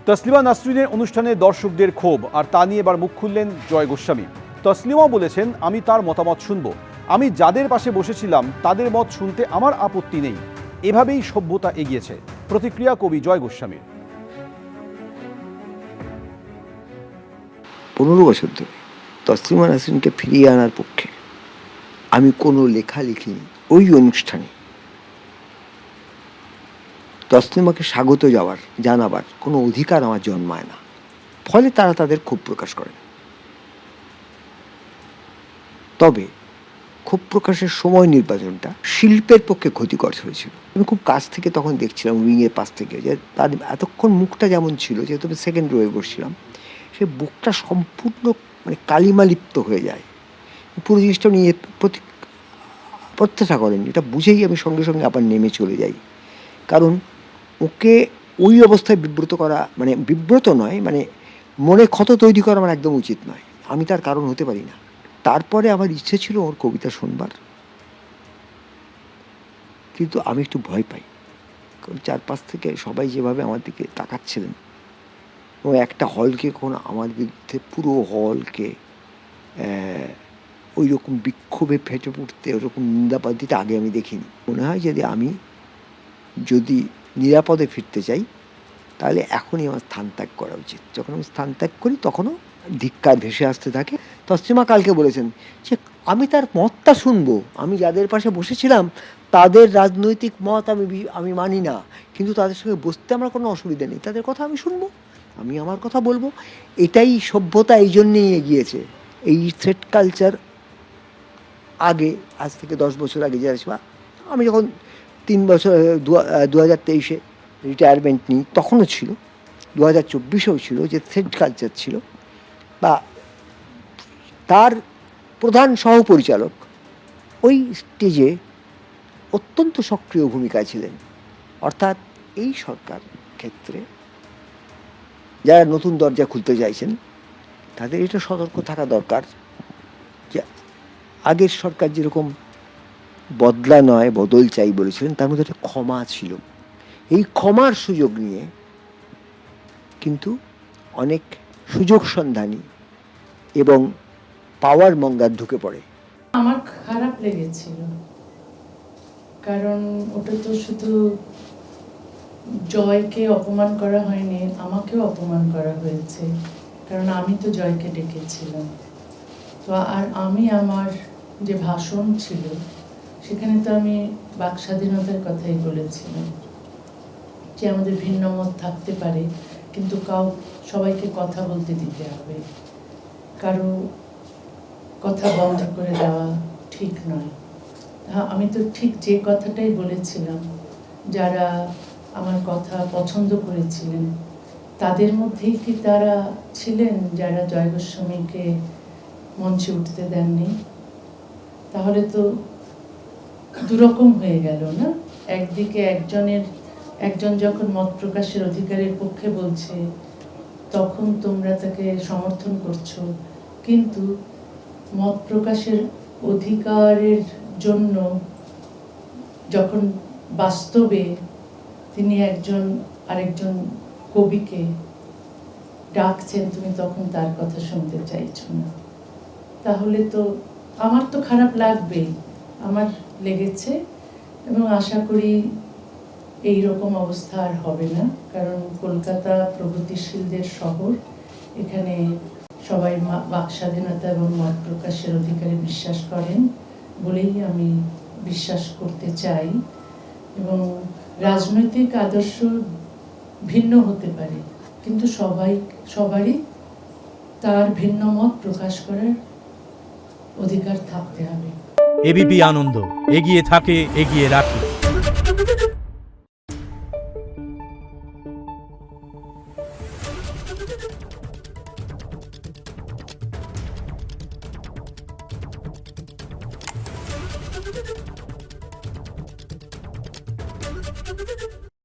তসলিমা নাসরিনের অনুষ্ঠানে দর্শকদের ক্ষোভ, আর তা নিয়ে এবার মুখ খুললেন জয় গোস্বামী। তসলিমা বলেছেন, আমি তার মতামত শুনব, আমি যাদের পাশে বসেছিলাম তাদের মত শুনতে আমার আপত্তি নেই। এভাবেই সভ্যতা এগিয়েছে। প্রতিক্রিয়া কবি জয় গোস্বামীর। 15 বছর ধরে তসলিমা নাসরিনকে ফিরিয়ে আনার পক্ষে আমি কোনো লেখা লিখিনি। ওই অনুষ্ঠানে তসলিমাকে স্বাগত জানাবার কোনো অধিকার আমার জন্মায় না, ফলে তারা তাদের ক্ষোভ প্রকাশ করেন। তবে ক্ষোভ প্রকাশের সময় নির্বাচনটা শিল্পের পক্ষে ক্ষতিকর হয়েছিল। আমি খুব কাছ থেকে তখন দেখছিলাম, উইংয়ের পাশ থেকে, যে তার এতক্ষণ মুখটা যেমন ছিল, যেহেতু আমি সেকেন্ড রোয়ে বসছিলাম, সে বুকটা সম্পূর্ণ কালিমালিপ্ত হয়ে যায়। পুরো জিনিসটা নিয়ে প্রত্যাশা করেন, এটা বুঝেই আমি সঙ্গে সঙ্গে আবার নেমে চলে যাই। কারণ ওকে ওই অবস্থায় বিব্রত করা, বিব্রত নয়, মনে ক্ষত তৈরি করা আমার একদম উচিত নয়। আমি তার কারণ হতে পারি না। তারপরে আমার ইচ্ছে ছিল ওর কবিতা শুনবার, কিন্তু আমি একটু ভয় পাই। কারণ চারপাশ থেকে সবাই যেভাবে আমার দিকে তাকাচ্ছিলেন, ও একটা হলকে কখনো আমার বিরুদ্ধে পুরো হলকে ওই রকম বিক্ষোভে ফেটে পড়তে, ওরকম নিন্দাবাদ দিতে আগে আমি দেখিনি। মনে হয় যদি নিরাপদে ফিরতে চাই, তাহলে এখনই আমার স্থান ত্যাগ করা উচিত। যখন আমি স্থান ত্যাগ করি তখনও ধিক্কার ভেসে আসতে থাকে। তসলিমা কালকে বলেছেন যে আমি তার মতটা শুনবো, আমি যাদের পাশে বসেছিলাম তাদের রাজনৈতিক মত আমি মানি না, কিন্তু তাদের সঙ্গে বসতে আমার কোনো অসুবিধা নেই, তাদের কথা আমি শুনবো, আমি আমার কথা বলবো। এটাই সভ্যতা, এই জন্যেই এগিয়েছে। এই থ্রেট কালচার আগে, আজ থেকে 10 বছর আগে যারা, আমি যখন 3 বছর 2023-এ রিটায়ারমেন্ট নিই, তখনও ছিল, 2024-এও ছিল, যে থ্রেড কালচার ছিল। বা তার প্রধান সহপরিচালক ওই স্টেজে অত্যন্ত সক্রিয় ভূমিকায় ছিলেন। অর্থাৎ এই সরকার ক্ষেত্রে যারা নতুন দরজা খুলতে চাইছেন, তাদের এটা সতর্ক থাকা দরকার যে আগের সরকার যেরকম বদলা নয় বদল চাই বলেছিলেন, তার মধ্যে একটা ক্ষমা ছিল। এই ক্ষমার সুযোগ নিয়ে কিন্তু অনেক সুযোগ সন্ধানী এবং পাওয়ার মঙ্গার ঢুকে পড়ে। আমার খারাপ লেগেছিল, কারণ ওটা তো শুধু জয়কে অপমান করা হয়নি, আমাকেও অপমান করা হয়েছে, কারণ আমি তো জয়কে ডেকেছিলাম। তো আর আমি আমার যে ভাষণ ছিল সেখানে তো আমি বাক স্বাধীনতার কথাই বলেছিলাম, যে আমাদের ভিন্ন মত থাকতে পারে, কিন্তু সবাইকে কথা বলতে দিতে হবে, কারো কথা বন্ধ করে দেওয়া ঠিক নয়। আমি তো ঠিক যে কথাটাই বলেছিলাম। যারা আমার কথা পছন্দ করেছিলেন তাদের মধ্যেই কি তারা ছিলেন যারা জয় গোস্বামীকে মঞ্চে উঠতে দেননি? তাহলে তো দুরকম হয়ে গেল না? একদিকে একজন যখন মত প্রকাশের অধিকারের পক্ষে বলছে, তখন তোমরা তাকে সমর্থন করছো, কিন্তু মত প্রকাশের অধিকারের জন্য যখন বাস্তবে তিনি আরেকজন কবিকে ডাকছেন, তুমি তখন তার কথা শুনতে চাইছো না। তাহলে তো আমার তো খারাপ লাগবেই, আমার লেগেছে, এবং আশা করি এই রকম অবস্থা আর হবে না। কারণ কলকাতা প্রগতিশীলদের শহর, এখানে সবাই বাক স্বাধীনতা এবং মত প্রকাশের অধিকারে বিশ্বাস করেন বলেই আমি বিশ্বাস করতে চাই। এবং রাজনৈতিক আদর্শ ভিন্ন হতে পারে, কিন্তু সবারই তার ভিন্ন মত প্রকাশ করার অধিকার থাকতে হবে। এবিপি আনন্দ, এগিয়ে থাকে, এগিয়ে রাখে।